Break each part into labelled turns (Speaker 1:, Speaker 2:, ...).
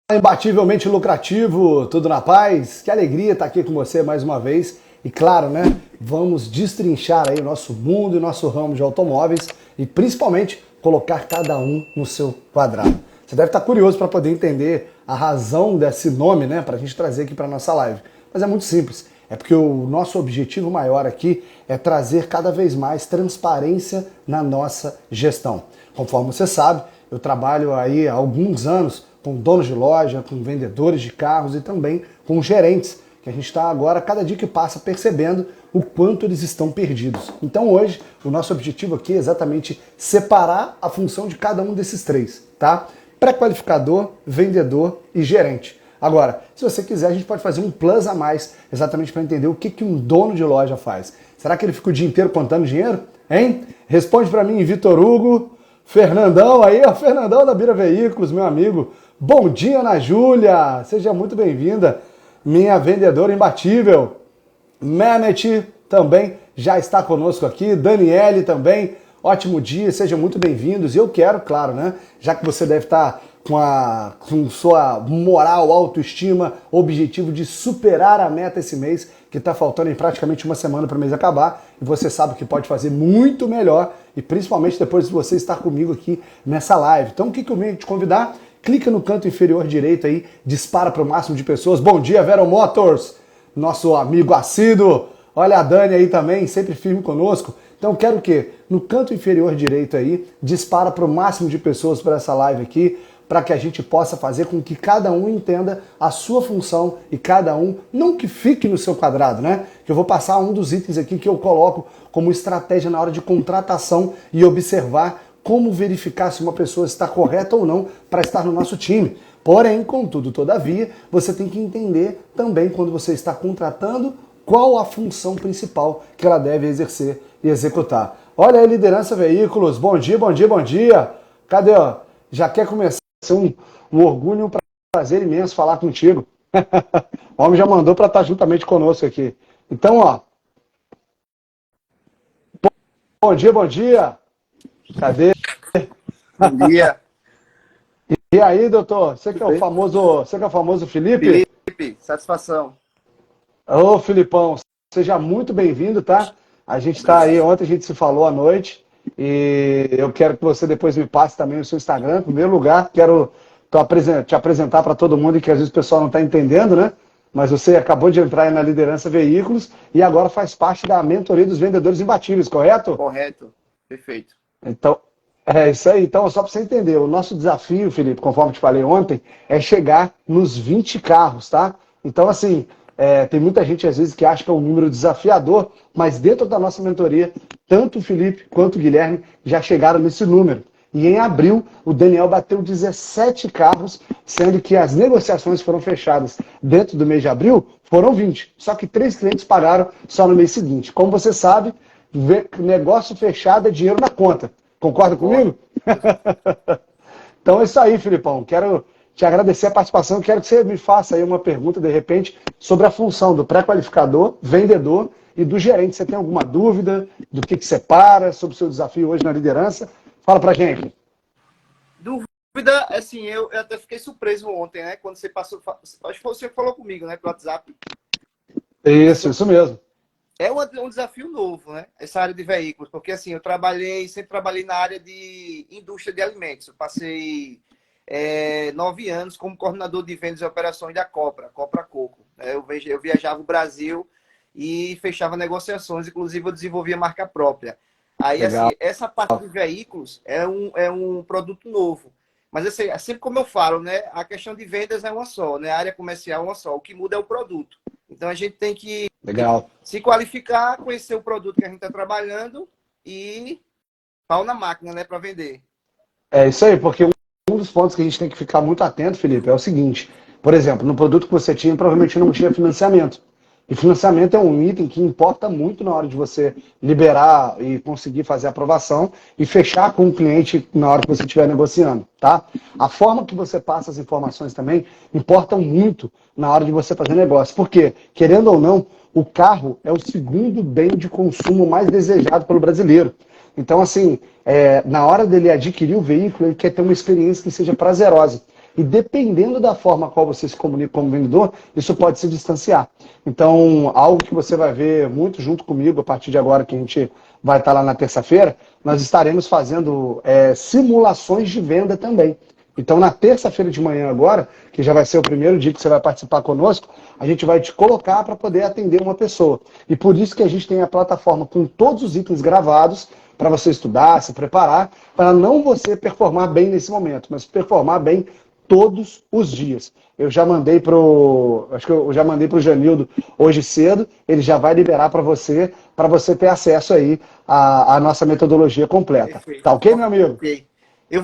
Speaker 1: Imbativelmente lucrativo, tudo na paz? Que alegria estar aqui com você mais uma vez. E claro, né? Vamos destrinchar aí o nosso mundo e nosso ramo de automóveis e principalmente colocar cada um no seu quadrado. Você deve estar curioso para poder entender a razão desse nome, né? Para a gente trazer aqui para nossa live. Mas é muito simples. É porque o nosso objetivo maior aqui é trazer cada vez mais transparência na nossa gestão. Conforme você sabe, eu trabalho aí há alguns anos com donos de loja, com vendedores de carros e também com gerentes, que a gente está agora, cada dia que passa, percebendo o quanto eles estão perdidos. Então hoje, o nosso objetivo aqui é exatamente separar a função de cada um desses três, tá? Pré-qualificador, vendedor e gerente. Agora, se você quiser, a gente pode fazer um plus a mais, exatamente para entender o que um dono de loja faz. Será que ele fica o dia inteiro contando dinheiro? Hein? Responde para mim, Vitor Hugo. Fernandão aí, ó, Fernandão da Bira Veículos, meu amigo. Bom dia, Ana Júlia. Seja muito bem-vinda, minha vendedora imbatível. Mehmet também já está conosco aqui. Daniele também. Ótimo dia, sejam muito bem-vindos. E eu quero, claro, né? Já que você deve estar com sua moral, autoestima, objetivo de superar a meta esse mês, que está faltando em praticamente uma semana para o mês acabar, e você sabe que pode fazer muito melhor, e principalmente depois de você estar comigo aqui nessa live. Então o que eu venho te convidar? Clica no canto inferior direito aí, dispara para o máximo de pessoas. Bom dia, Vero Motors, nosso amigo assíduo. Olha a Dani aí também, sempre firme conosco. Então quero o quê? No canto inferior direito aí, dispara para o máximo de pessoas para essa live aqui, para que a gente possa fazer com que cada um entenda a sua função e cada um, não que fique no seu quadrado, né? Que eu vou passar um dos itens aqui que eu coloco como estratégia na hora de contratação e observar como verificar se uma pessoa está correta ou não para estar no nosso time. Porém, contudo, todavia, você tem que entender também quando você está contratando qual a função principal que ela deve exercer e executar. Olha aí, Liderança Veículos, bom dia, bom dia, bom dia. Cadê, ó? Já quer começar? Um orgulho e um prazer imenso falar contigo. O homem já mandou para estar juntamente conosco aqui. Então, ó. Bom dia, bom dia. Cadê?
Speaker 2: Bom dia.
Speaker 1: E aí, doutor? Você que é o famoso Felipe?
Speaker 2: Felipe, satisfação.
Speaker 1: Ô, Filipão, seja muito bem-vindo, tá? A gente está aí, ontem a gente se falou à noite. E eu quero que você depois me passe também o seu Instagram. Em primeiro lugar, quero te apresentar para todo mundo, que às vezes o pessoal não está entendendo, né? Mas você acabou de entrar aí na Liderança Veículos e agora faz parte da mentoria dos vendedores imbatíveis, correto?
Speaker 2: Correto, perfeito.
Speaker 1: Então, é isso aí. Então, só para você entender, o nosso desafio, Felipe, conforme te falei ontem, é chegar nos 20 carros, tá? Então, assim, tem muita gente às vezes que acha que é um número desafiador, mas dentro da nossa mentoria, tanto o Felipe quanto o Guilherme já chegaram nesse número. E em abril, o Daniel bateu 17 carros, sendo que as negociações foram fechadas dentro do mês de abril, foram 20. Só que 3 clientes pagaram só no mês seguinte. Como você sabe, negócio fechado é dinheiro na conta. Concorda comigo? Então é isso aí, Filipão. Quero te agradecer a participação. Quero que você me faça aí uma pergunta, de repente, sobre a função do pré-qualificador, vendedor e do gerente. Você tem alguma dúvida do que separa sobre o seu desafio hoje na liderança? Fala pra gente.
Speaker 2: Dúvida, assim, eu até fiquei surpreso ontem, né? Quando você passou, acho que você falou comigo, né, pelo WhatsApp.
Speaker 1: Isso mesmo.
Speaker 2: É um desafio novo, né? Essa área de veículos, porque assim, sempre trabalhei na área de indústria de alimentos. Eu passei 9 anos como coordenador de vendas e operações da Copra Coco. Eu viajava o Brasil e fechava negociações, inclusive eu desenvolvia marca própria. Aí,
Speaker 1: Legal.
Speaker 2: assim, essa parte de veículos é um produto novo. Mas, assim, é sempre como eu falo, né? A questão de vendas é uma só, né? A área comercial é uma só. O que muda é o produto. Então, a gente tem que
Speaker 1: Legal.
Speaker 2: se qualificar, conhecer o produto que a gente está trabalhando e pau na máquina, né? Para vender.
Speaker 1: É isso aí, porque um dos pontos que a gente tem que ficar muito atento, Felipe, é o seguinte. Por exemplo, no produto que você tinha, provavelmente não tinha financiamento. E financiamento é um item que importa muito na hora de você liberar e conseguir fazer a aprovação e fechar com o cliente na hora que você estiver negociando, tá? A forma que você passa as informações também importam muito na hora de você fazer negócio. Porque, querendo ou não, o carro é o segundo bem de consumo mais desejado pelo brasileiro. Então, assim, na hora dele adquirir o veículo, ele quer ter uma experiência que seja prazerosa. E dependendo da forma qual você se comunica como vendedor, isso pode se distanciar. Então, algo que você vai ver muito junto comigo a partir de agora, que a gente vai estar lá na terça-feira, nós estaremos fazendo simulações de venda também. Então, na terça-feira de manhã agora, que já vai ser o primeiro dia que você vai participar conosco, a gente vai te colocar para poder atender uma pessoa. E por isso que a gente tem a plataforma com todos os itens gravados, para você estudar, se preparar, para não você performar bem nesse momento, mas performar bem todos os dias. Eu já mandei acho que eu já mandei pro Janildo hoje cedo, ele já vai liberar para você ter acesso aí à nossa metodologia completa.
Speaker 2: Perfeito.
Speaker 1: Tá ok, meu amigo?
Speaker 2: Ok. Eu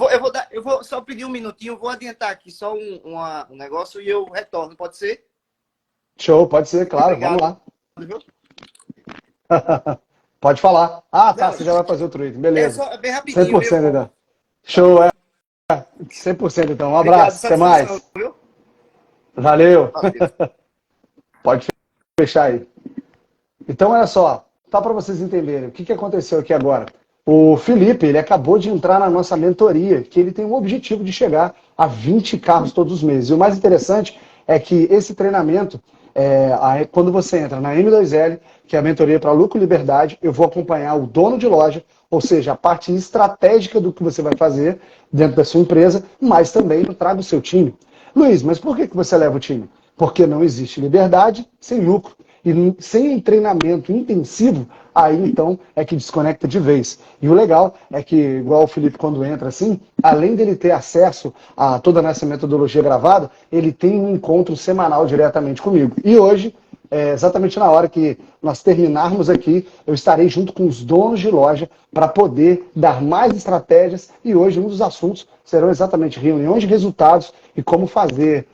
Speaker 2: vou só pedir um minutinho, vou adiantar aqui só um negócio e eu retorno, pode ser?
Speaker 1: Show, pode ser, claro,
Speaker 2: Obrigado.
Speaker 1: vamos lá. Pode falar. Ah, tá,
Speaker 2: Não,
Speaker 1: você já vai fazer outro item, beleza.
Speaker 2: É bem rapidinho.
Speaker 1: 100% então. Show, 100% então. Um
Speaker 2: Obrigado,
Speaker 1: abraço, até mais.
Speaker 2: Viu?
Speaker 1: Valeu.
Speaker 2: Valeu.
Speaker 1: Pode fechar aí. Então, olha só, tá para vocês entenderem o que aconteceu aqui agora. O Felipe, ele acabou de entrar na nossa mentoria, que ele tem o objetivo de chegar a 20 carros todos os meses. E o mais interessante é que esse treinamento, quando você entra na M2L, que é a mentoria para lucro e liberdade, eu vou acompanhar o dono de loja, ou seja, a parte estratégica do que você vai fazer dentro da sua empresa, mas também eu trago o seu time. Luiz, mas por que você leva o time? Porque não existe liberdade sem lucro. E sem um treinamento intensivo, aí então é que desconecta de vez. E o legal é que, igual o Felipe quando entra assim, além dele ter acesso a toda essa metodologia gravada, ele tem um encontro semanal diretamente comigo. E hoje, exatamente na hora que nós terminarmos aqui, eu estarei junto com os donos de loja para poder dar mais estratégias. E hoje um dos assuntos serão exatamente reuniões de resultados e como fazer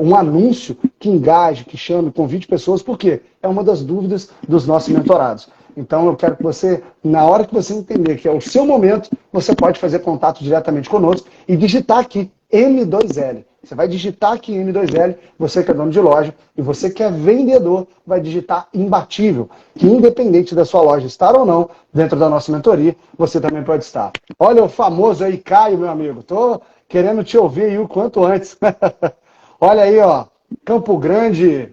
Speaker 1: um anúncio que engaje, que chame, convide pessoas, porque é uma das dúvidas dos nossos mentorados. Então eu quero que você, na hora que você entender que é o seu momento, você pode fazer contato diretamente conosco e digitar aqui M2L. Você vai digitar aqui M2L, você que é dono de loja, e você que é vendedor, vai digitar imbatível, que independente da sua loja estar ou não dentro da nossa mentoria, você também pode estar. Olha o famoso aí, Caio, meu amigo. Tô querendo te ouvir aí o quanto antes. Olha aí, ó, Campo Grande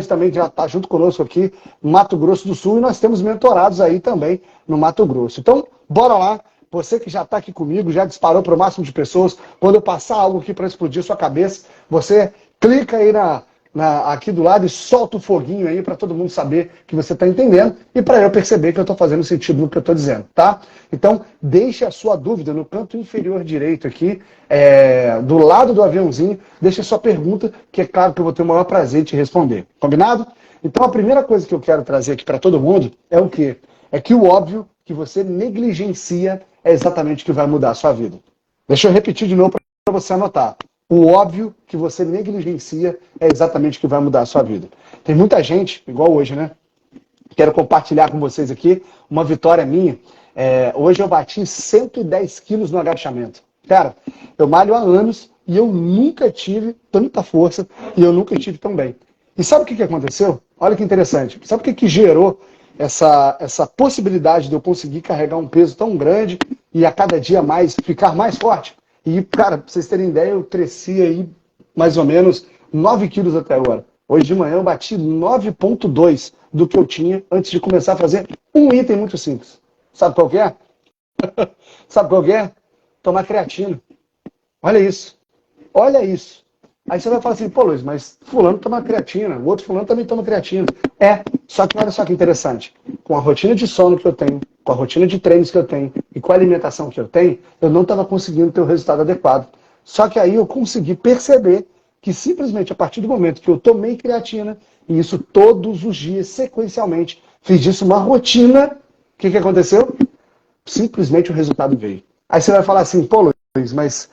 Speaker 1: também já está junto conosco aqui, Mato Grosso do Sul, e nós temos mentorados aí também no Mato Grosso. Então, bora lá, você que já está aqui comigo, já disparou para o máximo de pessoas, quando eu passar algo aqui para explodir sua cabeça, você clica aí aqui do lado e solta o foguinho aí para todo mundo saber que você está entendendo e para eu perceber que eu estou fazendo sentido no que eu estou dizendo, tá? Então, deixe a sua dúvida no canto inferior direito aqui, do lado do aviãozinho, deixe a sua pergunta, que é claro que eu vou ter o maior prazer em te responder. Combinado? Então, a primeira coisa que eu quero trazer aqui para todo mundo é o quê? É que o óbvio que você negligencia é exatamente o que vai mudar a sua vida. Deixa eu repetir de novo para você anotar. O óbvio que você negligencia é exatamente o que vai mudar a sua vida. Tem muita gente, igual hoje, né? Quero compartilhar com vocês aqui uma vitória minha. Hoje eu bati 110 quilos no agachamento. Cara, eu malho há anos e eu nunca tive tanta força e eu nunca tive tão bem. E sabe o que aconteceu? Olha que interessante. Sabe o que gerou essa possibilidade de eu conseguir carregar um peso tão grande e a cada dia mais ficar mais forte? E, cara, pra vocês terem ideia, eu cresci aí mais ou menos 9 quilos até agora. Hoje de manhã eu bati 9,2 do que eu tinha antes de começar a fazer um item muito simples. Sabe qual que é? Sabe qual que é? Tomar creatina. Olha isso. Olha isso. Aí você vai falar assim, pô Luiz, mas fulano toma creatina, o outro fulano também toma creatina. Só que olha só que interessante. Com a rotina de sono que eu tenho, com a rotina de treinos que eu tenho e com a alimentação que eu tenho, eu não estava conseguindo ter o resultado adequado. Só que aí eu consegui perceber que simplesmente a partir do momento que eu tomei creatina, e isso todos os dias, sequencialmente, fiz disso uma rotina, o que aconteceu? Simplesmente o resultado veio. Aí você vai falar assim, pô Luiz, mas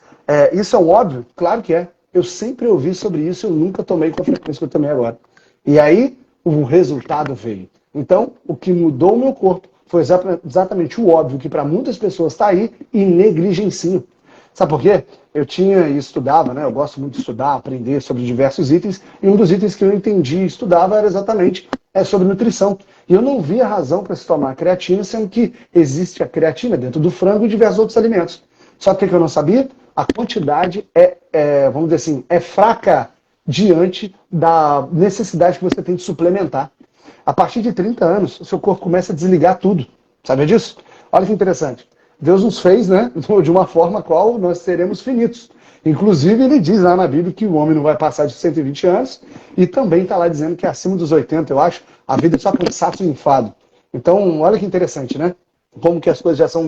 Speaker 1: isso é um óbvio? Claro que é. Eu sempre ouvi sobre isso, eu nunca tomei com a frequência que eu tomei agora. E aí, o resultado veio. Então, o que mudou o meu corpo foi exatamente o óbvio que para muitas pessoas está aí e negligenciam. Sabe por quê? Eu tinha e estudava, né? Eu gosto muito de estudar, aprender sobre diversos itens, e um dos itens que eu entendi e estudava era exatamente sobre nutrição. E eu não via razão para se tomar creatina, sendo que existe a creatina dentro do frango e diversos outros alimentos. Só que o que eu não sabia? a quantidade vamos dizer assim, é fraca diante da necessidade que você tem de suplementar. A partir de 30 anos, o seu corpo começa a desligar tudo. Sabe disso? Olha que interessante. Deus nos fez, né, de uma forma qual nós seremos finitos. Inclusive, ele diz lá na Bíblia que o homem não vai passar de 120 anos e também está lá dizendo que acima dos 80, eu acho, a vida é só cansaço e enfado. Então, olha que interessante, né? Como que as coisas já são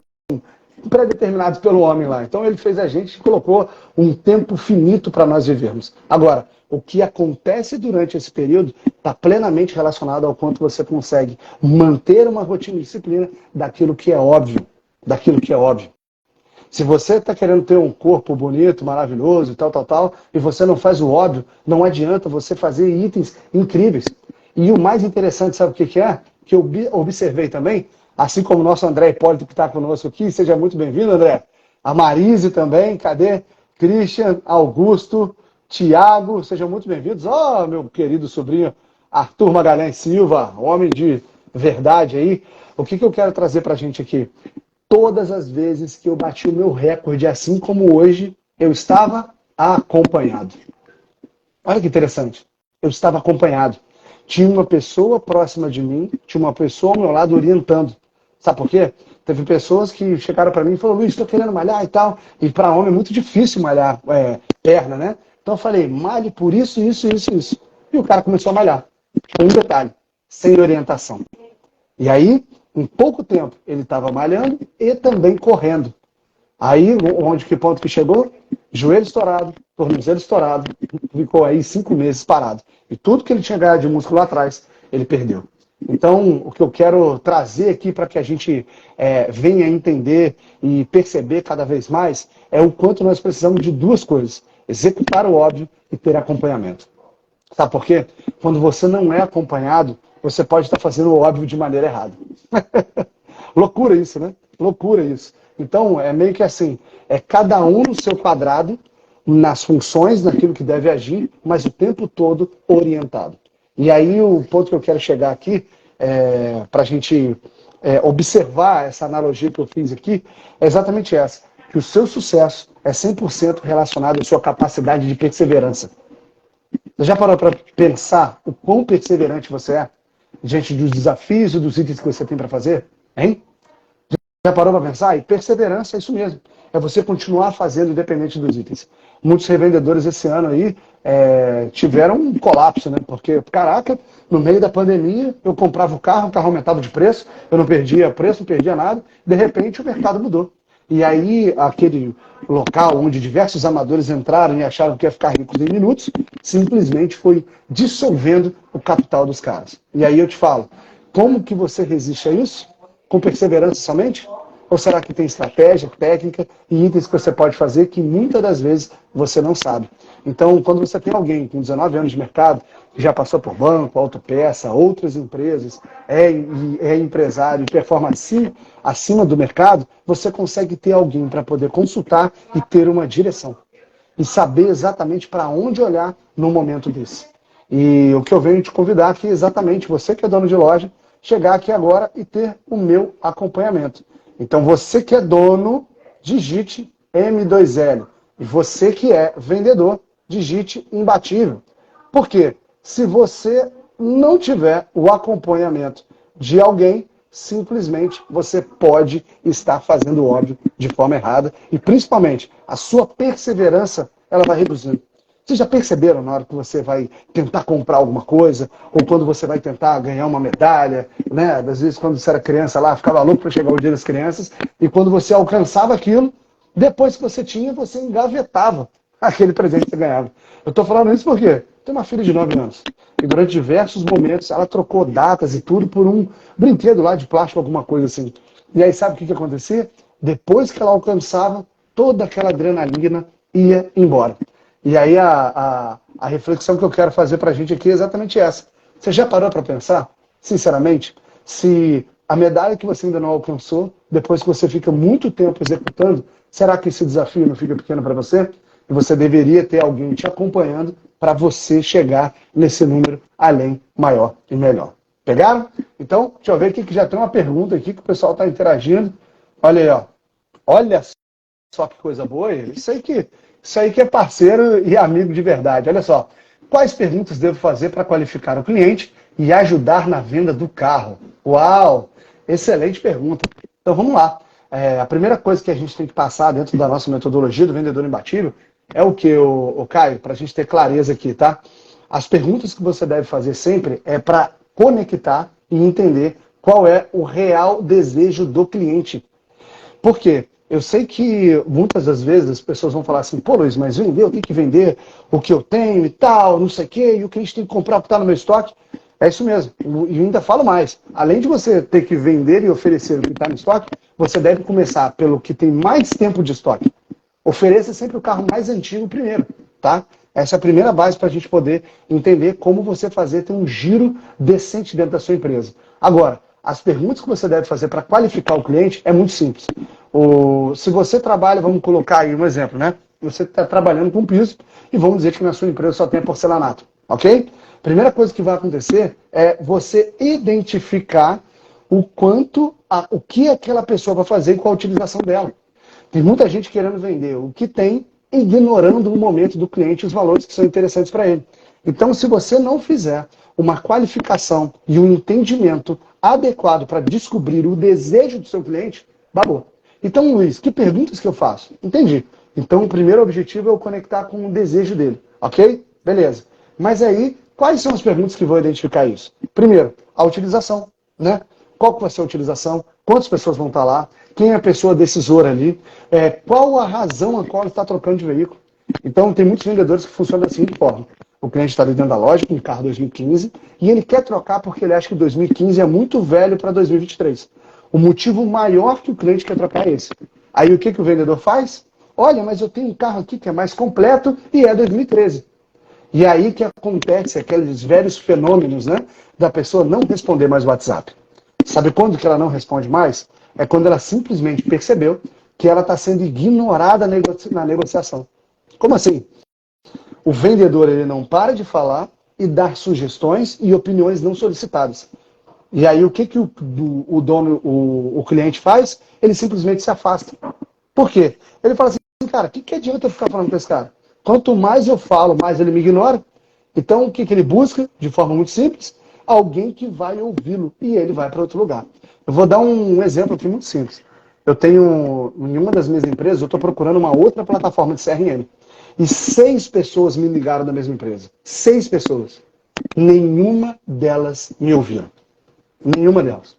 Speaker 1: pré-determinadas pelo homem lá. Então, ele fez a gente e colocou um tempo finito para nós vivermos. Agora, o que acontece durante esse período está plenamente relacionado ao quanto você consegue manter uma rotina e disciplina daquilo que é óbvio. Daquilo que é óbvio. Se você está querendo ter um corpo bonito, maravilhoso e tal, e você não faz o óbvio, não adianta você fazer itens incríveis. E o mais interessante, sabe o que é? Que eu observei também, assim como o nosso André Hipólito que está conosco aqui, seja muito bem-vindo, André. A Marise também, cadê? Christian, Augusto, Tiago, sejam muito bem-vindos. Ó, meu querido sobrinho Arthur Magalhães Silva, homem de verdade aí. O que eu quero trazer para a gente aqui? Todas as vezes que eu bati o meu recorde, assim como hoje, eu estava acompanhado. Olha que interessante. Eu estava acompanhado. Tinha uma pessoa próxima de mim, tinha uma pessoa ao meu lado orientando. Sabe por quê? Teve pessoas que chegaram para mim e falaram, Luiz, estou querendo malhar e tal. E para homem é muito difícil malhar perna, né? Então eu falei, malhe por isso, isso, isso, isso. E o cara começou a malhar. Um detalhe, sem orientação. E aí, em pouco tempo, ele estava malhando e também correndo. Aí, que ponto que chegou? Joelho estourado, tornozelo estourado, ficou aí 5 meses parado. E tudo que ele tinha ganhado de músculo lá atrás, ele perdeu. Então, o que eu quero trazer aqui para que a gente venha entender e perceber cada vez mais é o quanto nós precisamos de duas coisas. Executar o óbvio e ter acompanhamento. Sabe por quê? Quando você não é acompanhado, você pode estar fazendo o óbvio de maneira errada. Loucura isso, né? Loucura isso. Então, é meio que assim, é cada um no seu quadrado, nas funções, naquilo que deve agir, mas o tempo todo orientado. E aí o ponto que eu quero chegar aqui, para a gente observar essa analogia que eu fiz aqui, é exatamente essa. Que o seu sucesso é 100% relacionado à sua capacidade de perseverança. Você já parou para pensar o quão perseverante você é diante dos desafios e dos itens que você tem para fazer? Hein? Já parou para pensar? E perseverança é isso mesmo. É você continuar fazendo independente dos itens. Muitos revendedores esse ano aí tiveram um colapso, né? Porque, caraca, no meio da pandemia, eu comprava o carro aumentava de preço, eu não perdia preço, não perdia nada, de repente o mercado mudou. E aí, aquele local onde diversos amadores entraram e acharam que ia ficar ricos em minutos, simplesmente foi dissolvendo o capital dos caras. E aí eu te falo, como que você resiste a isso? Com perseverança somente? Ou será que tem estratégia, técnica e itens que você pode fazer que muitas das vezes você não sabe? Então, quando você tem alguém com 19 anos de mercado, que já passou por banco, autopeça, outras empresas, é empresário e performa acima do mercado, você consegue ter alguém para poder consultar e ter uma direção. E saber exatamente para onde olhar num momento desse. E o que eu venho te convidar aqui é exatamente você que é dono de loja, chegar aqui agora e ter o meu acompanhamento. Então você que é dono, digite M2L. E você que é vendedor, digite imbatível. Por quê? Se você não tiver o acompanhamento de alguém, simplesmente você pode estar fazendo o óbvio de forma errada e principalmente a sua perseverança ela vai reduzindo. Vocês já perceberam na hora que você vai tentar comprar alguma coisa, ou quando você vai tentar ganhar uma medalha, né? Às vezes quando você era criança lá, ficava louco para chegar o dia das crianças, e quando você alcançava aquilo, depois que você tinha, você engavetava aquele presente que você ganhava. Eu estou falando isso porque tem uma filha de 9 anos, e durante diversos momentos ela trocou datas e tudo por um brinquedo lá de plástico, alguma coisa assim. E aí sabe o que acontecia? Depois que ela alcançava, toda aquela adrenalina ia embora. E aí a reflexão que eu quero fazer para a gente aqui é exatamente essa. Você já parou para pensar, sinceramente, se a medalha que você ainda não alcançou, depois que você fica muito tempo executando, será que esse desafio não fica pequeno para você? E você deveria ter alguém te acompanhando para você chegar nesse número além, maior e melhor. Pegaram? Então, deixa eu ver aqui que já tem uma pergunta aqui que o pessoal está interagindo. Olha aí, ó. Olha só que coisa boa, ele. Isso aí que é parceiro e amigo de verdade. Olha só, quais perguntas devo fazer para qualificar o cliente e ajudar na venda do carro? Uau, excelente pergunta. Então vamos lá. A primeira coisa que a gente tem que passar dentro da nossa metodologia do vendedor imbatível é o que, o Caio, para a gente ter clareza aqui, tá? As perguntas que você deve fazer sempre é para conectar e entender qual é o real desejo do cliente. Por quê? Eu sei que muitas das vezes as pessoas vão falar assim, pô Luiz, mas vender, eu tenho que vender o que eu tenho e tal, não sei o quê, e o cliente tem que comprar o que está no meu estoque. É isso mesmo. E ainda falo mais. Além de você ter que vender e oferecer o que está no estoque, você deve começar pelo que tem mais tempo de estoque. Ofereça sempre o carro mais antigo primeiro, tá? Essa é a primeira base para a gente poder entender como você ter um giro decente dentro da sua empresa. Agora, as perguntas que você deve fazer para qualificar o cliente é muito simples. Se você trabalha, vamos colocar aí um exemplo, né? Você está trabalhando com piso e vamos dizer que na sua empresa só tem porcelanato, ok? Primeira coisa que vai acontecer é você identificar o que aquela pessoa vai fazer e qual a utilização dela. Tem muita gente querendo vender o que tem, ignorando o momento do cliente e os valores que são interessantes para ele. Então, se você não fizer uma qualificação e um entendimento adequado para descobrir o desejo do seu cliente, babou. Então, Luiz, que perguntas que eu faço? Entendi. Então, o primeiro objetivo é eu conectar com o desejo dele, ok? Beleza. Mas aí, quais são as perguntas que vão identificar isso? Primeiro, a utilização, né? Qual que vai ser a utilização? Quantas pessoas vão estar lá? Quem é a pessoa decisora ali? Qual a razão a qual ele está trocando de veículo? Então, tem muitos vendedores que funcionam da seguinte forma. O cliente está ali dentro da loja com um carro 2015 e ele quer trocar porque ele acha que 2015 é muito velho para 2023. O motivo maior que o cliente quer trocar é esse. Aí o que o vendedor faz? Olha, mas eu tenho um carro aqui que é mais completo e é 2013. E aí que acontece aqueles velhos fenômenos, né? Da pessoa não responder mais o WhatsApp. Sabe quando que ela não responde mais? É quando ela simplesmente percebeu que ela está sendo ignorada na negociação. Como assim? O vendedor ele não para de falar e dar sugestões e opiniões não solicitadas. E aí o que o cliente faz? Ele simplesmente se afasta. Por quê? Ele fala assim, cara, o que adianta eu ficar falando com esse cara? Quanto mais eu falo, mais ele me ignora. Então o que ele busca, de forma muito simples? Alguém que vai ouvi-lo e ele vai para outro lugar. Eu vou dar um exemplo aqui muito simples. Eu tenho, em uma das minhas empresas, eu estou procurando uma outra plataforma de CRM. E 6 pessoas me ligaram da mesma empresa. 6 pessoas. Nenhuma delas me ouviram. Nenhuma delas.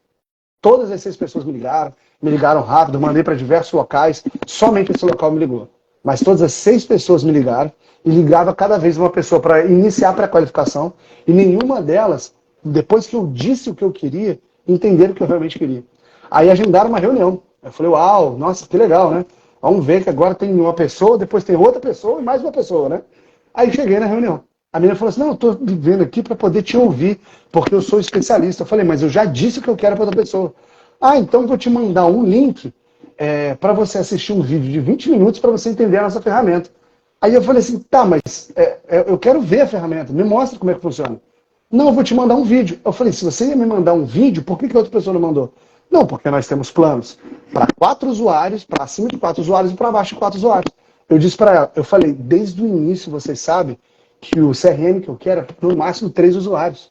Speaker 1: Todas as 6 pessoas me ligaram rápido, mandei para diversos locais, somente esse local me ligou. Mas todas as 6 pessoas me ligaram, e ligava cada vez uma pessoa para iniciar a pré-qualificação, e nenhuma delas, depois que eu disse o que eu queria, entenderam o que eu realmente queria. Aí agendaram uma reunião. Eu falei, uau, nossa, que legal, né? Vamos ver que agora tem uma pessoa, depois tem outra pessoa e mais uma pessoa, né? Aí cheguei na reunião. A menina falou assim, não, eu estou vendo aqui para poder te ouvir, porque eu sou especialista. Eu falei, mas eu já disse o que eu quero para outra pessoa. Ah, então eu vou te mandar um link para você assistir um vídeo de 20 minutos para você entender a nossa ferramenta. Aí eu falei assim, tá, mas eu quero ver a ferramenta, me mostra como é que funciona. Não, eu vou te mandar um vídeo. Eu falei, se você ia me mandar um vídeo, por que a outra pessoa não mandou? Não, porque nós temos planos para 4 usuários, para cima de 4 usuários e para baixo de 4 usuários. Eu disse para ela, eu falei, desde o início vocês sabem que o CRM que eu quero é no máximo 3 usuários.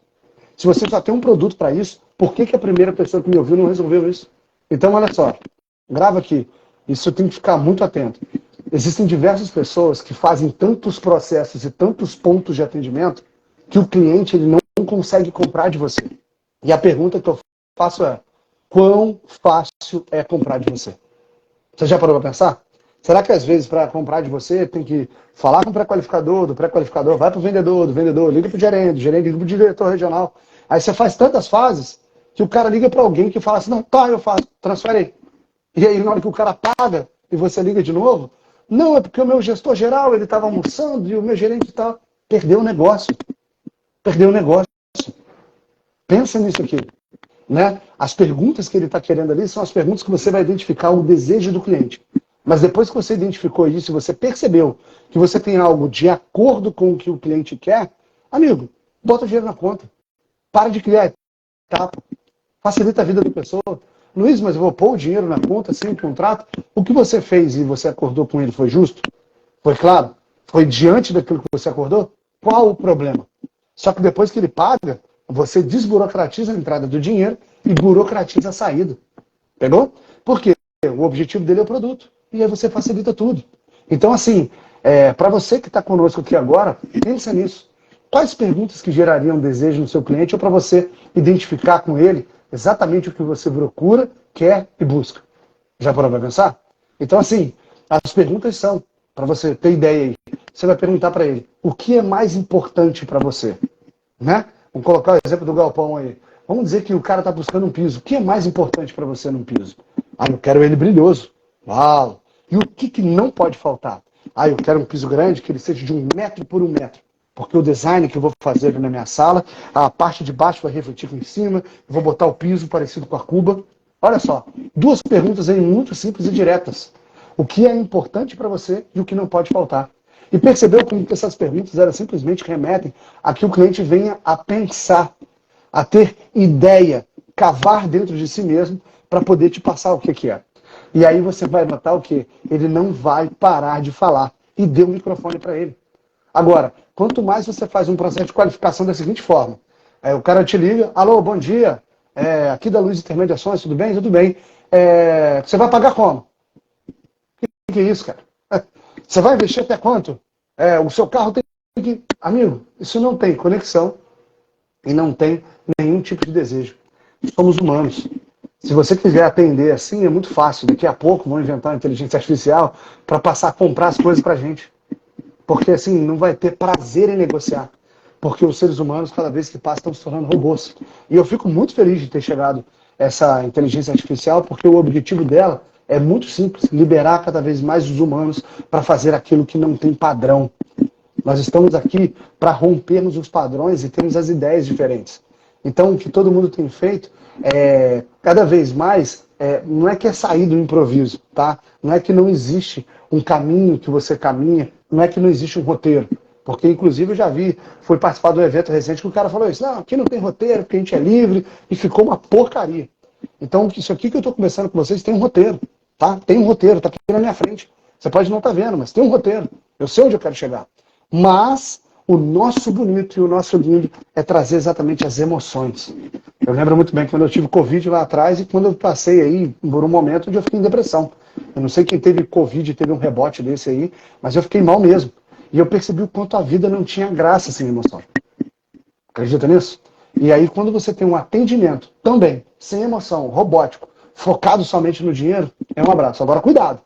Speaker 1: Se você só tem um produto para isso, por que a primeira pessoa que me ouviu não resolveu isso? Então, olha só, grava aqui. Isso tem que ficar muito atento. Existem diversas pessoas que fazem tantos processos e tantos pontos de atendimento que o cliente ele não consegue comprar de você. E a pergunta que eu faço é, quão fácil é comprar de você? Você já parou para pensar? Será que às vezes para comprar de você tem que falar com o pré-qualificador, do pré-qualificador vai para o vendedor, do vendedor liga para o gerente, do gerente liga para o diretor regional. Aí você faz tantas fases que o cara liga para alguém que fala assim, não, tá, eu faço, transfere aí. E aí na hora que o cara paga e você liga de novo, não, é porque o meu gestor geral, ele estava almoçando e o meu gerente tal. Perdeu o negócio. Perdeu o negócio. Pensa nisso aqui. Né? As perguntas que ele está querendo ali são as perguntas que você vai identificar o desejo do cliente. Mas depois que você identificou isso, você percebeu que você tem algo de acordo com o que o cliente quer, amigo, bota dinheiro na conta. Para de criar etapa. Facilita a vida da pessoa. Luiz, mas eu vou pôr o dinheiro na conta sem contrato. O que você fez e você acordou com ele foi justo? Foi claro? Foi diante daquilo que você acordou? Qual o problema? Só que depois que ele paga, você desburocratiza a entrada do dinheiro e burocratiza a saída. Pegou? Por quê? O objetivo dele é o produto. E aí você facilita tudo. Então, assim, para você que está conosco aqui agora, pensa nisso. Quais perguntas que gerariam desejo no seu cliente ou para você identificar com ele exatamente o que você procura, quer e busca? Já parou para pensar? Então, assim, as perguntas são, para você ter ideia aí, você vai perguntar para ele, o que é mais importante para você? Né? Vamos colocar o exemplo do galpão aí. Vamos dizer que o cara está buscando um piso. O que é mais importante para você num piso? Ah, eu quero ele brilhoso. Uau! E o que não pode faltar? Ah, eu quero um piso grande, que ele seja de 1 metro por 1 metro. Porque o design que eu vou fazer aqui na minha sala, a parte de baixo vai refletir aqui em cima, eu vou botar o piso parecido com a cuba. Olha só, 2 perguntas aí muito simples e diretas. O que é importante para você e o que não pode faltar. E percebeu como que essas perguntas elas simplesmente remetem a que o cliente venha a pensar, a ter ideia, cavar dentro de si mesmo para poder te passar o que é. E aí você vai notar o quê? Ele não vai parar de falar. E dê o microfone para ele. Agora, quanto mais você faz um processo de qualificação da seguinte forma. O cara te liga, alô, bom dia, aqui da Luz Intermediações, tudo bem? Tudo bem. Você vai pagar como? O que é isso, cara? Você vai investir até quanto? O seu carro tem que... Amigo, isso não tem conexão e não tem nenhum tipo de desejo. Somos humanos. Se você quiser atender assim, é muito fácil. Daqui a pouco vão inventar uma inteligência artificial para passar a comprar as coisas para a gente. Porque assim, não vai ter prazer em negociar. Porque os seres humanos, cada vez que passam, estão se tornando robôs. E eu fico muito feliz de ter chegado essa inteligência artificial, porque o objetivo dela é muito simples, liberar cada vez mais os humanos para fazer aquilo que não tem padrão. Nós estamos aqui para rompermos os padrões e termos as ideias diferentes. Então, o que todo mundo tem feito cada vez mais, não é que é sair do improviso, tá? Não é que não existe um caminho que você caminha, não é que não existe um roteiro. Porque, inclusive, eu já vi, fui participar de um evento recente que o cara falou isso, não, aqui não tem roteiro, porque a gente é livre, e ficou uma porcaria. Então, isso aqui que eu estou conversando com vocês tem um roteiro, tá? Tem um roteiro, tá aqui na minha frente. Você pode não estar vendo, mas tem um roteiro. Eu sei onde eu quero chegar. Mas o nosso bonito e o nosso lindo é trazer exatamente as emoções. Eu lembro muito bem quando eu tive Covid lá atrás e quando eu passei aí por um momento onde eu fiquei em depressão. Eu não sei quem teve Covid, teve um rebote desse aí, mas eu fiquei mal mesmo. E eu percebi o quanto a vida não tinha graça sem emoção. Acredita nisso? E aí quando você tem um atendimento também, sem emoção, robótico, focado somente no dinheiro, é um abraço. Agora cuidado,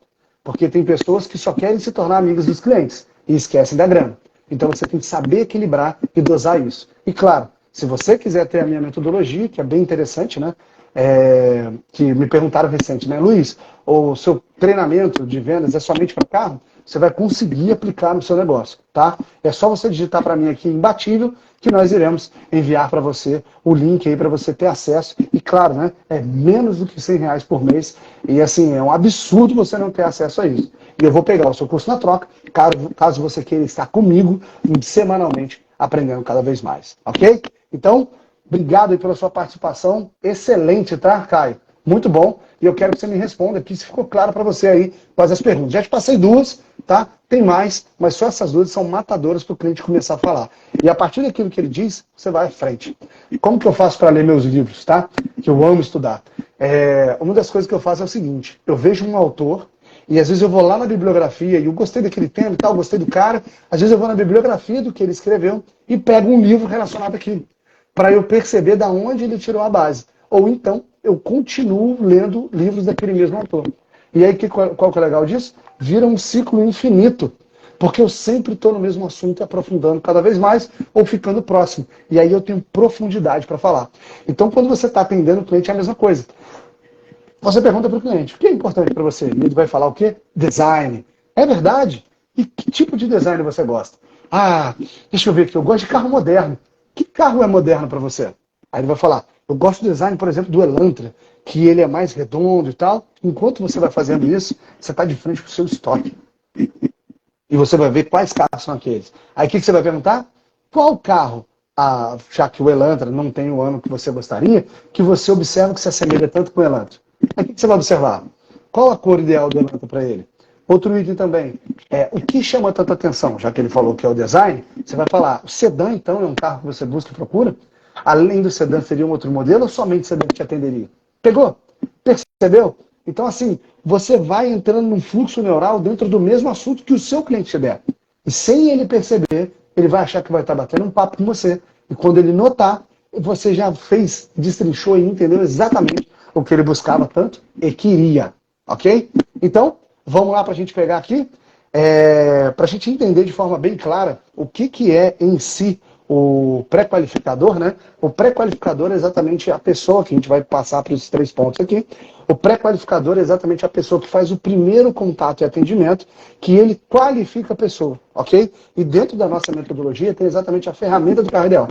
Speaker 1: porque tem pessoas que só querem se tornar amigas dos clientes e esquecem da grana. Então você tem que saber equilibrar e dosar isso. E claro, se você quiser ter a minha metodologia, que é bem interessante, né? Que me perguntaram recente, né? Luiz, o seu treinamento de vendas é somente para carro? Você vai conseguir aplicar no seu negócio, tá? É só você digitar para mim aqui imbatível que nós iremos enviar para você o link aí para você ter acesso. E claro, né? É menos do que R$ 100 por mês. E assim, é um absurdo você não ter acesso a isso. E eu vou pegar o seu curso na troca, caso você queira estar comigo semanalmente aprendendo cada vez mais, ok? Então, obrigado aí pela sua participação. Excelente, tá, Caio? Muito bom. E eu quero que você me responda aqui se ficou claro para você aí quais as perguntas. Já te passei 2, tá? Tem mais, mas só essas 2 são matadoras para o cliente começar a falar. E a partir daquilo que ele diz, você vai à frente. Como que eu faço para ler meus livros, tá? Que eu amo estudar. Uma das coisas que eu faço é o seguinte. Eu vejo um autor e às vezes eu vou lá na bibliografia e eu gostei daquele tema e tal, gostei do cara. Às vezes eu vou na bibliografia do que ele escreveu e pego um livro relacionado àquilo, para eu perceber da onde ele tirou a base. Ou então eu continuo lendo livros daquele mesmo autor. E aí qual que é o legal disso? Vira um ciclo infinito. Porque eu sempre estou no mesmo assunto, aprofundando cada vez mais ou ficando próximo. E aí eu tenho profundidade para falar. Então quando você está atendendo o cliente é a mesma coisa. Você pergunta para o cliente, o que é importante para você? E ele vai falar o quê? Design. É verdade? E que tipo de design você gosta? Ah, deixa eu ver aqui, eu gosto de carro moderno. Que carro é moderno para você? Aí ele vai falar, eu gosto do design, por exemplo, do Elantra, que ele é mais redondo e tal. Enquanto você vai fazendo isso, você está de frente com o seu estoque. E você vai ver quais carros são aqueles. Aí o que você vai perguntar? Qual carro, já que o Elantra não tem o ano que você gostaria, que você observa que se assemelha tanto com o Elantra? Aí o que você vai observar? Qual a cor ideal do Elantra para ele? Outro item também, o que chama tanta atenção? Já que ele falou que é o design, você vai falar, o sedã então é um carro que você busca e procura? Além do sedã, seria um outro modelo ou somente o sedã que te atenderia? Pegou? Percebeu? Então, assim, você vai entrando num fluxo neural dentro do mesmo assunto que o seu cliente tiver. E sem ele perceber, ele vai achar que vai estar batendo um papo com você. E quando ele notar, você já fez, destrinchou e entendeu exatamente o que ele buscava tanto e queria. Ok? Então, vamos lá para a gente pegar aqui, para a gente entender de forma bem clara o que é em si o pré-qualificador, né? O pré-qualificador é exatamente a pessoa, que a gente vai passar para esses 3 pontos aqui. O pré-qualificador é exatamente a pessoa que faz o primeiro contato e atendimento, que ele qualifica a pessoa, ok? E dentro da nossa metodologia tem exatamente a ferramenta do carro ideal,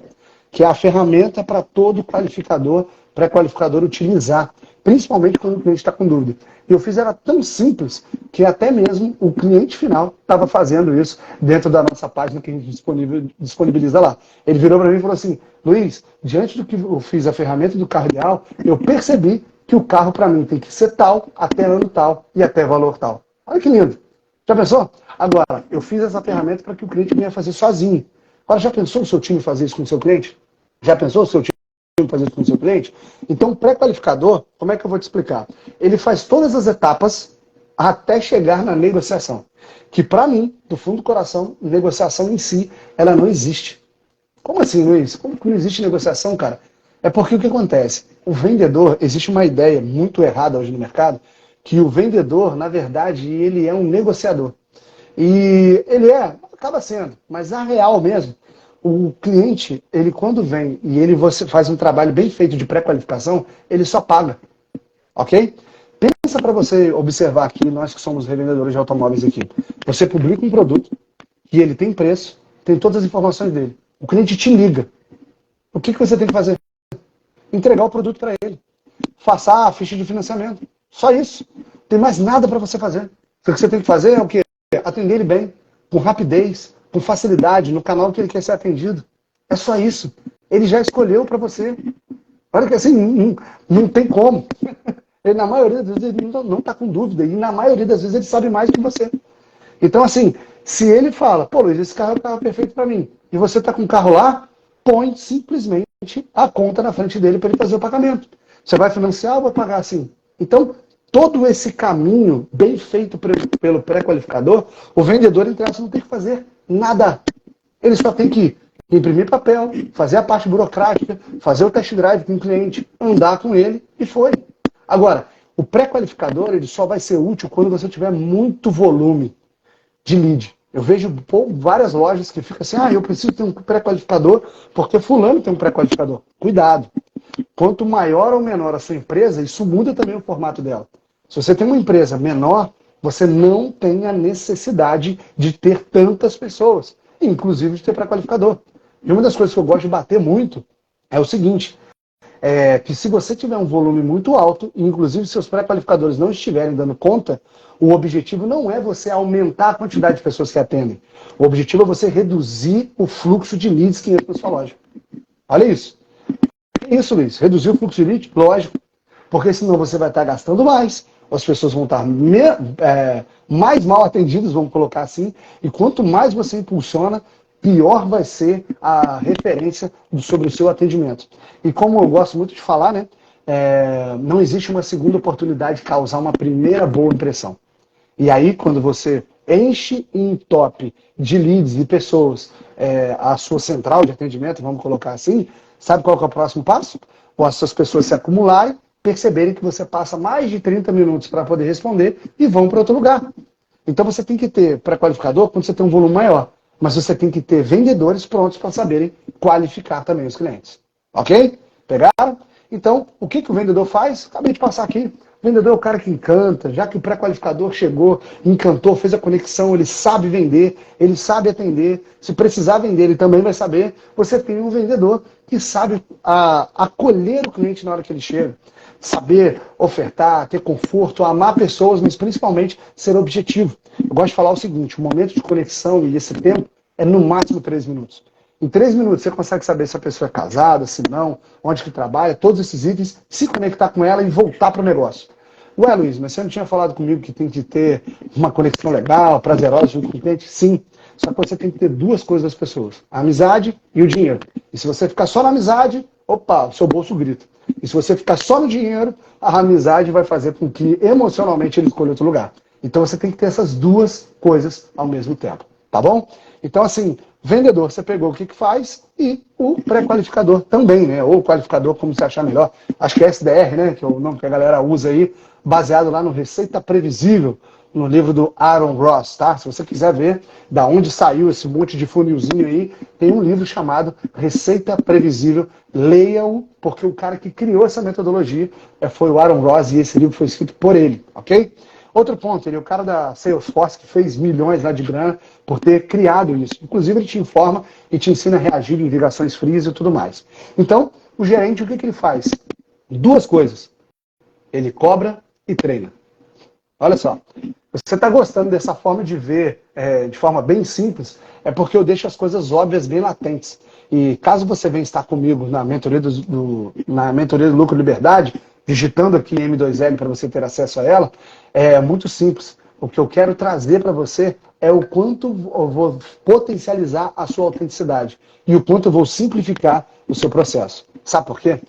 Speaker 1: que é a ferramenta para todo qualificador, pré-qualificador utilizar, principalmente quando o cliente está com dúvida. E eu fiz, era tão simples, que até mesmo o cliente final estava fazendo isso dentro da nossa página que a gente disponibiliza lá. Ele virou para mim e falou assim, Luiz, diante do que eu fiz a ferramenta do carro ideal, eu percebi que o carro para mim tem que ser tal, até ano tal e até valor tal. Olha que lindo. Já pensou? Agora, eu fiz essa ferramenta para que o cliente venha fazer sozinho. Agora, já pensou o seu time fazer isso com o seu cliente? Já pensou o seu time fazer isso com o seu cliente? Então, o pré-qualificador, como é que eu vou te explicar? Ele faz todas as etapas até chegar na negociação. Que para mim, do fundo do coração, negociação em si, ela não existe. Como assim, Luiz? Como que não existe negociação, cara? É porque o que acontece? O vendedor, existe uma ideia muito errada hoje no mercado, que o vendedor, na verdade, ele é um negociador. E ele acaba sendo, mas a real mesmo, o cliente, ele quando vem e você faz um trabalho bem feito de pré-qualificação, ele só paga, ok? Pensa para você observar aqui, nós que somos revendedores de automóveis aqui. Você publica um produto, que ele tem preço, tem todas as informações dele. O cliente te liga. O que você tem que fazer? Entregar o produto para ele. Faça a ficha de financiamento. Só isso. Não tem mais nada para você fazer. O que você tem que fazer é o quê? Atender ele bem, com rapidez, com facilidade, no canal que ele quer ser atendido. É só isso. Ele já escolheu para você. Olha que assim, não tem como. Ele, na maioria das vezes, ele não está com dúvida. E na maioria das vezes ele sabe mais que você. Então, assim, se ele fala, pô, Luiz, esse carro é o carro perfeito para mim, e você está com o carro lá, põe simplesmente a conta na frente dele para ele fazer o pagamento. Você vai financiar ou vai pagar assim? Então, todo esse caminho bem feito pelo pré-qualificador, o vendedor, entre aspas, não tem que fazer nada. Ele só tem que imprimir papel, fazer a parte burocrática, fazer o test drive com o cliente, andar com ele e foi. Agora, o pré-qualificador ele só vai ser útil quando você tiver muito volume de lead. Eu vejo várias lojas que ficam assim, eu preciso ter um pré-qualificador porque fulano tem um pré-qualificador. Cuidado. Quanto maior ou menor a sua empresa, isso muda também o formato dela. Se você tem uma empresa menor, você não tem a necessidade de ter tantas pessoas, inclusive de ter pré-qualificador. E uma das coisas que eu gosto de bater muito é o seguinte, que se você tiver um volume muito alto, e inclusive seus pré-qualificadores não estiverem dando conta, o objetivo não é você aumentar a quantidade de pessoas que atendem. O objetivo é você reduzir o fluxo de leads que entra na sua loja. Olha isso. Que isso, Luiz? Reduzir o fluxo de leads? Lógico. Porque senão você vai estar gastando mais, as pessoas vão estar mais mal atendidas, vamos colocar assim, e quanto mais você impulsiona, pior vai ser a referência sobre o seu atendimento. E como eu gosto muito de falar, né, não existe uma segunda oportunidade de causar uma primeira boa impressão. E aí, quando você enche em top de leads e pessoas a sua central de atendimento, vamos colocar assim, sabe qual que é o próximo passo? Ou essas pessoas se acumularem, perceberem que você passa mais de 30 minutos para poder responder e vão para outro lugar. Então você tem que ter pré-qualificador quando você tem um volume maior. Mas você tem que ter vendedores prontos para saberem qualificar também os clientes. Ok? Pegaram? Então, o que o vendedor faz? Acabei de passar aqui. O vendedor é o cara que encanta, já que o pré-qualificador chegou, encantou, fez a conexão, ele sabe vender, ele sabe atender. Se precisar vender, ele também vai saber. Você tem um vendedor que sabe acolher o cliente na hora que ele chega. Saber ofertar, ter conforto, amar pessoas, mas principalmente ser objetivo. Eu gosto de falar o seguinte, o momento de conexão e esse tempo é no máximo 3 minutos. Em 3 minutos você consegue saber se a pessoa é casada, se não, onde que trabalha, todos esses itens, se conectar com ela e voltar para o negócio. Ué, Luiz, mas você não tinha falado comigo que tem que ter uma conexão legal, prazerosa junto com o cliente? Sim, só que você tem que ter duas coisas das pessoas, a amizade e o dinheiro. E se você ficar só na amizade, opa, o seu bolso grita. E se você ficar só no dinheiro, a amizade vai fazer com que emocionalmente ele escolha outro lugar. Então você tem que ter essas duas coisas ao mesmo tempo, tá bom? Então assim, vendedor você pegou o que faz e o pré-qualificador também, né? Ou qualificador, como você achar melhor. Acho que é SDR, né? Que é o nome que a galera usa aí, baseado lá no Receita Previsível, no livro do Aaron Ross, tá? Se você quiser ver da onde saiu esse monte de funilzinho aí, tem um livro chamado Receita Previsível. Leia-o, porque o cara que criou essa metodologia foi o Aaron Ross e esse livro foi escrito por ele, ok? Outro ponto, ele é o cara da Salesforce que fez milhões lá de grana por ter criado isso. Inclusive, ele te informa e te ensina a reagir em ligações frias e tudo mais. Então, o gerente, o que ele faz? Duas coisas. Ele cobra e treina. Olha só, você está gostando dessa forma de ver de forma bem simples, é porque eu deixo as coisas óbvias bem latentes. E caso você venha estar comigo na mentoria na mentoria do Lucro e Liberdade, digitando aqui M2L para você ter acesso a ela, é muito simples. O que eu quero trazer para você é o quanto eu vou potencializar a sua autenticidade e o quanto eu vou simplificar o seu processo. Sabe por quê?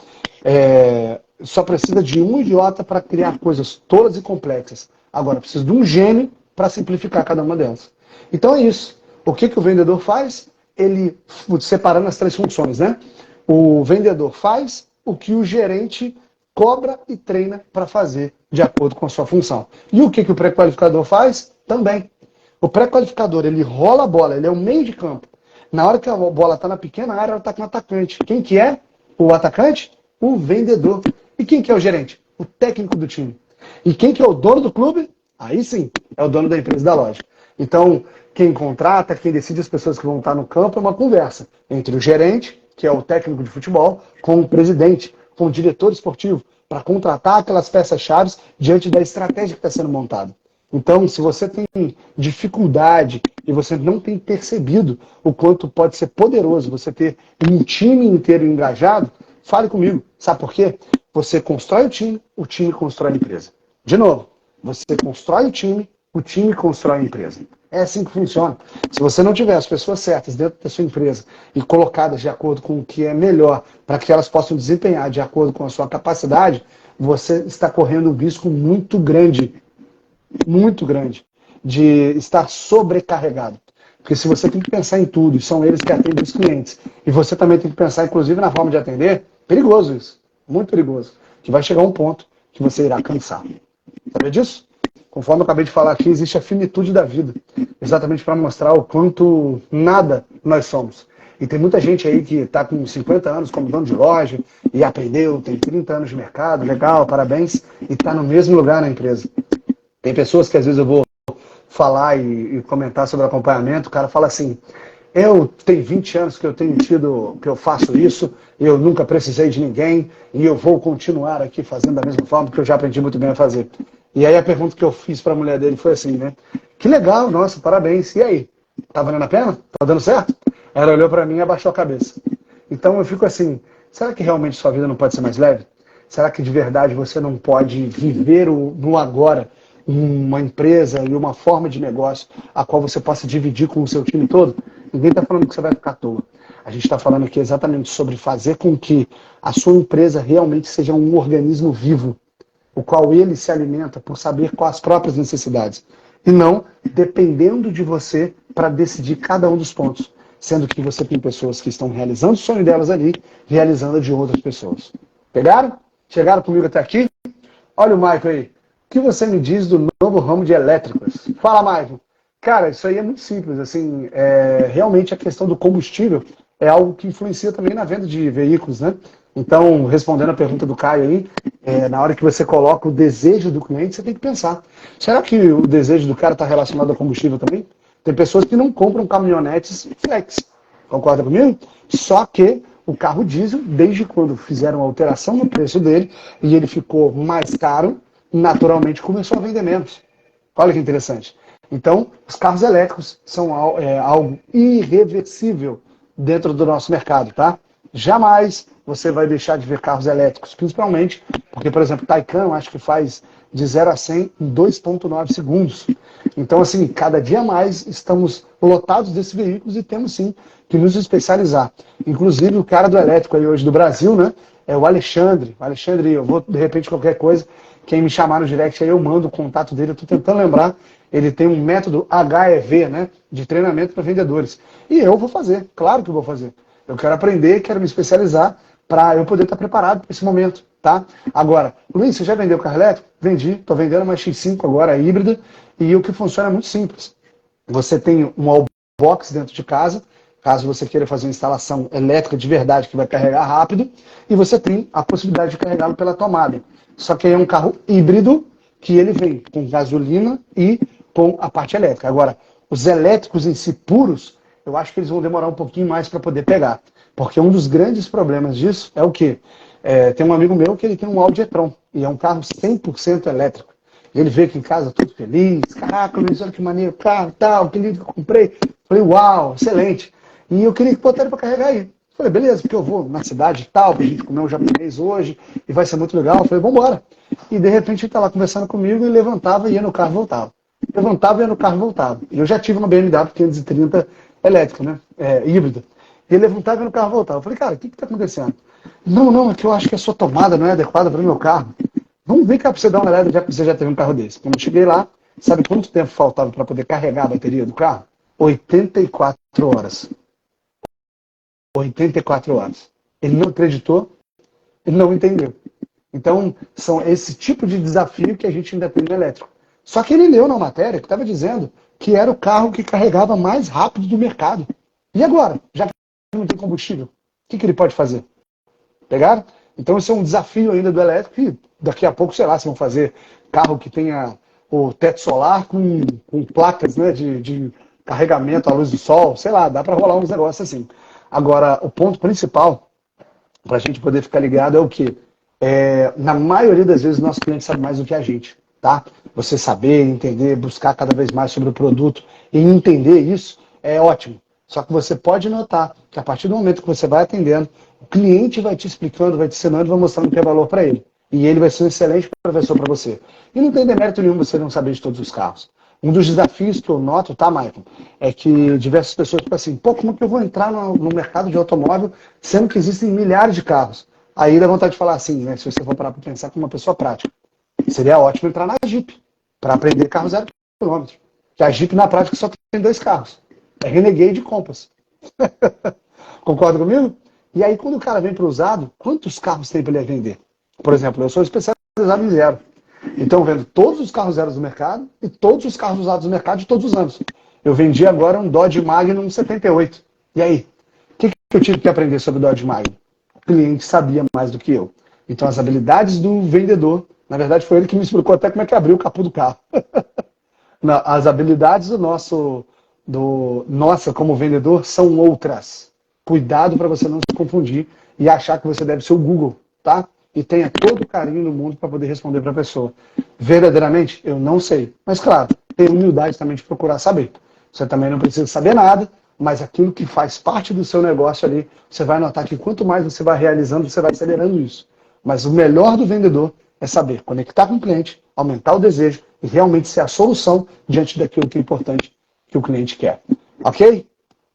Speaker 1: Só precisa de um idiota para criar coisas tolas e complexas. Agora, precisa de um gênio para simplificar cada uma delas. Então é isso. O que o vendedor faz? Ele, separando as três funções, né? O vendedor faz o que o gerente cobra e treina para fazer de acordo com a sua função. E o que o pré-qualificador faz? Também. O pré-qualificador, ele rola a bola, ele é o meio de campo. Na hora que a bola está na pequena área, ela está com o atacante. Quem que é o atacante? O vendedor. E quem que é o gerente? O técnico do time. E quem que é o dono do clube? Aí sim, é o dono da empresa, da loja. Então, quem contrata, quem decide as pessoas que vão estar no campo é uma conversa entre o gerente, que é o técnico de futebol, com o presidente, com o diretor esportivo, para contratar aquelas peças-chave diante da estratégia que está sendo montada. Então, se você tem dificuldade e você não tem percebido o quanto pode ser poderoso você ter um time inteiro engajado, fale comigo. Sabe por quê? Você constrói o time constrói a empresa. De novo, você constrói o time constrói a empresa. É assim que funciona. Se você não tiver as pessoas certas dentro da sua empresa e colocadas de acordo com o que é melhor para que elas possam desempenhar de acordo com a sua capacidade, você está correndo um risco muito grande, de estar sobrecarregado. Porque se você tem que pensar em tudo, e são eles que atendem os clientes, e você também tem que pensar, inclusive, na forma de atender, perigoso isso. Muito perigoso. Que vai chegar um ponto que você irá cansar. Sabia disso? Conforme eu acabei de falar aqui, existe a finitude da vida. Exatamente para mostrar o quanto nada nós somos. E tem muita gente aí que está com 50 anos como dono de loja e aprendeu, tem 30 anos de mercado, legal, parabéns, e está no mesmo lugar na empresa. Tem pessoas que às vezes eu vou falar e comentar sobre acompanhamento, o cara fala assim, eu tenho 20 anos que eu faço isso, eu nunca precisei de ninguém e eu vou continuar aqui fazendo da mesma forma porque eu já aprendi muito bem a fazer. E aí a pergunta que eu fiz para a mulher dele foi assim, né? Que legal, nossa, parabéns. E aí? Tá valendo a pena? Tá dando certo? Ela olhou para mim e abaixou a cabeça. Então eu fico assim, será que realmente sua vida não pode ser mais leve? Será que de verdade você não pode viver no agora uma empresa e uma forma de negócio a qual você possa dividir com o seu time todo? Ninguém está falando que você vai ficar à toa. A gente está falando aqui exatamente sobre fazer com que a sua empresa realmente seja um organismo vivo, o qual ele se alimenta por saber quais as próprias necessidades. E não dependendo de você para decidir cada um dos pontos. Sendo que você tem pessoas que estão realizando o sonho delas ali, realizando de outras pessoas. Pegaram? Chegaram comigo até aqui? Olha o Michael aí. O que você me diz do novo ramo de elétricas? Fala, Michael. Cara, isso aí é muito simples. Assim, realmente a questão do combustível é algo que influencia também na venda de veículos, né? Então, respondendo a pergunta do Caio aí, na hora que você coloca o desejo do cliente, você tem que pensar. Será que o desejo do cara está relacionado ao combustível também? Tem pessoas que não compram caminhonetes flex. Concorda comigo? Só que o carro diesel, desde quando fizeram a alteração no preço dele e ele ficou mais caro, naturalmente começou a vender menos. Olha que interessante. Então, os carros elétricos são algo irreversível dentro do nosso mercado, tá? Jamais você vai deixar de ver carros elétricos, principalmente porque, por exemplo, Taycan, acho que faz de 0 a 100 em 2,9 segundos. Então, assim, cada dia mais estamos lotados desses veículos e temos, sim, que nos especializar. Inclusive, o cara do elétrico aí hoje do Brasil, né, é o Alexandre. Alexandre, eu vou, de repente, qualquer coisa, quem me chamar no direct aí, eu mando o contato dele, eu estou tentando lembrar. Ele tem um método HEV, né, de treinamento para vendedores. E eu vou fazer, claro que eu vou fazer. Eu quero aprender, quero me especializar para eu poder estar preparado para esse momento, tá? Agora, Luiz, você já vendeu carro elétrico? Vendi, estou vendendo uma X5 agora, híbrida, e o que funciona é muito simples. Você tem um wallbox dentro de casa, caso você queira fazer uma instalação elétrica de verdade que vai carregar rápido, e você tem a possibilidade de carregá-lo pela tomada. Só que aí é um carro híbrido que ele vem com gasolina e com a parte elétrica. Agora, os elétricos em si puros, eu acho que eles vão demorar um pouquinho mais para poder pegar. Porque um dos grandes problemas disso é o quê? Tem um amigo meu que ele tem um Audi e-tron, e é um carro 100% elétrico. Ele veio aqui em casa todo feliz, caraca, Luiz, olha que maneiro, carro, tal, que lindo que eu comprei. Falei, uau, excelente. E eu queria botar ele para carregar aí. Falei, beleza, porque eu vou na cidade e tal, pra gente comer um japonês hoje, e vai ser muito legal. Falei, vambora. E de repente ele tá lá conversando comigo e levantava, ia no carro e voltava. Levantava, ia no carro e voltava. E eu já tive uma BMW 530 elétrica, né? Híbrida. E ele levantava, ia no carro e voltava. Eu falei, cara, o que tá acontecendo? Não, é que eu acho que a sua tomada não é adequada para o meu carro. Vamos ver cá para você dar uma olhada, já que você já teve um carro desse. Quando eu cheguei lá, sabe quanto tempo faltava para poder carregar a bateria do carro? 84 horas. 84 horas. Ele não acreditou, ele não entendeu. Então, são esse tipo de desafio que a gente ainda tem no elétrico. Só que ele leu na matéria que estava dizendo que era o carro que carregava mais rápido do mercado. E agora? Já que não tem combustível, o que ele pode fazer? Pegaram? Então, esse é um desafio ainda do elétrico e daqui a pouco, sei lá, se vão fazer carro que tenha o teto solar com placas, né, de carregamento à luz do sol, sei lá, dá para rolar uns negócios assim. Agora, o ponto principal para a gente poder ficar ligado é o quê? Na maioria das vezes, o nosso cliente sabe mais do que a gente, tá? Você saber, entender, buscar cada vez mais sobre o produto e entender isso é ótimo. Só que você pode notar que a partir do momento que você vai atendendo, o cliente vai te explicando, vai te ensinando, vai mostrando o que é valor para ele. E ele vai ser um excelente professor para você. E não tem demérito nenhum você não saber de todos os carros. Um dos desafios que eu noto, tá, Michael, é que diversas pessoas ficam assim, pô, como que eu vou entrar no mercado de automóvel sendo que existem milhares de carros? Aí dá vontade de falar assim, né, se você for parar para pensar como uma pessoa prática. Seria ótimo entrar na Jeep, para aprender carro 0 km. Que a Jeep, na prática, só tem 2 carros. É Renegade e Compass. Concorda comigo? E aí, quando o cara vem para o usado, quantos carros tem para ele vender? Por exemplo, eu sou especializado em zero. Então, eu vendo todos os carros zeros do mercado e todos os carros usados do mercado de todos os anos. Eu vendi agora um Dodge Magnum 78. E aí? O que eu tive que aprender sobre o Dodge Magnum? O cliente sabia mais do que eu. Então, as habilidades do vendedor, na verdade, foi ele que me explicou até como é que abriu o capô do carro. As habilidades nossa como vendedor são outras. Cuidado para você não se confundir e achar que você deve ser o Google, tá? E tenha todo o carinho no mundo para poder responder para a pessoa. Verdadeiramente, eu não sei. Mas, claro, tem humildade também de procurar saber. Você também não precisa saber nada, mas aquilo que faz parte do seu negócio ali, você vai notar que quanto mais você vai realizando, você vai acelerando isso. Mas o melhor do vendedor é saber conectar com o cliente, aumentar o desejo e realmente ser a solução diante daquilo que é importante que o cliente quer. Ok?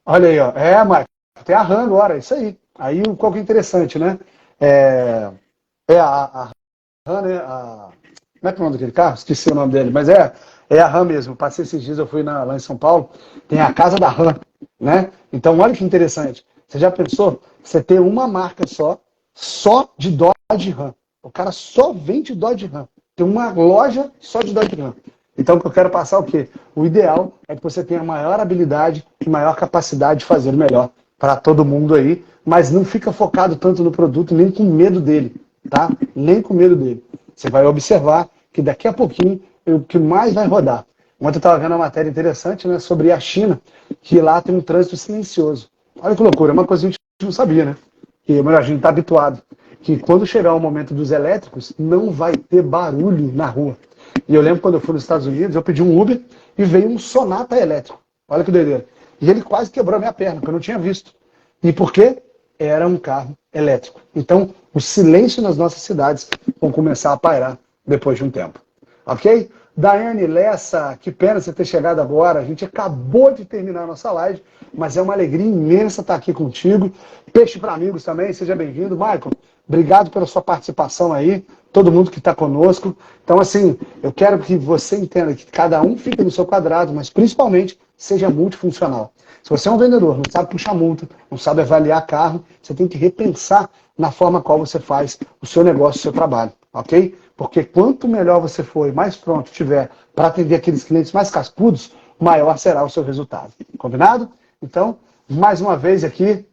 Speaker 1: Olha aí, ó. Marcos, tem a RAM agora, isso aí. Aí qual que é interessante, né? A RAM, né? Como é que é o nome daquele carro? Esqueci o nome dele, mas é a RAM mesmo. Passei esses dias, eu fui lá em São Paulo, tem a casa da RAM, né? Então, olha que interessante. Você já pensou? Você ter uma marca só de Dodge Ram. O cara só vende Dodge Ram. Tem uma loja só de Dodge Ram. Então, o que eu quero passar é o quê? O ideal é que você tenha maior habilidade e maior capacidade de fazer o melhor para todo mundo aí, mas não fica focado tanto no produto, nem com medo dele, tá? Nem com medo dele. Você vai observar que daqui a pouquinho o que mais vai rodar. Ontem eu estava vendo uma matéria interessante, né, sobre a China, que lá tem um trânsito silencioso. Olha que loucura, é uma coisa que a gente não sabia, né? Que a gente está habituado. Que quando chegar o momento dos elétricos, não vai ter barulho na rua. E eu lembro quando eu fui nos Estados Unidos, eu pedi um Uber e veio um Sonata elétrico. Olha que doideira. E ele quase quebrou a minha perna, que eu não tinha visto. E por quê? Era um carro elétrico. Então, o silêncio nas nossas cidades vão começar a pairar depois de um tempo. ok? Daiane Lessa, que pena você ter chegado agora. A gente acabou de terminar a nossa live, mas é uma alegria imensa estar aqui contigo. Peixe para amigos também, seja bem-vindo. Michael, obrigado pela sua participação aí, todo mundo que está conosco. Então, assim, eu quero que você entenda que cada um fique no seu quadrado, mas principalmente seja multifuncional. Se você é um vendedor, não sabe puxar multa, não sabe avaliar carro, você tem que repensar na forma qual você faz o seu negócio, o seu trabalho, ok? Porque quanto melhor você for e mais pronto tiver para atender aqueles clientes mais cascudos, maior será o seu resultado. Combinado? Então, mais uma vez aqui,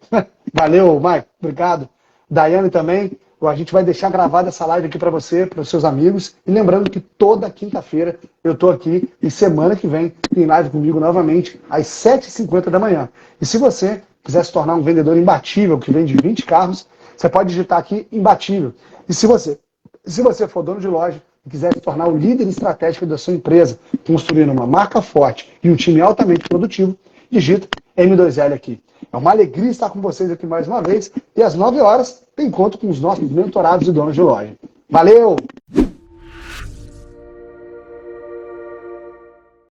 Speaker 1: valeu, Mike, obrigado. Daiane também, a gente vai deixar gravada essa live aqui para você, para os seus amigos. E lembrando que toda quinta-feira eu estou aqui e semana que vem tem live comigo novamente às 7h50 da manhã. E se você quiser se tornar um vendedor imbatível, que vende 20 carros, você pode digitar aqui imbatível. E se você for dono de loja e quiser se tornar o líder estratégico da sua empresa, construindo uma marca forte e um time altamente produtivo, digita M2L aqui. É uma alegria estar com vocês aqui mais uma vez. E às 9 horas tem encontro com os nossos mentorados e donos de loja. Valeu!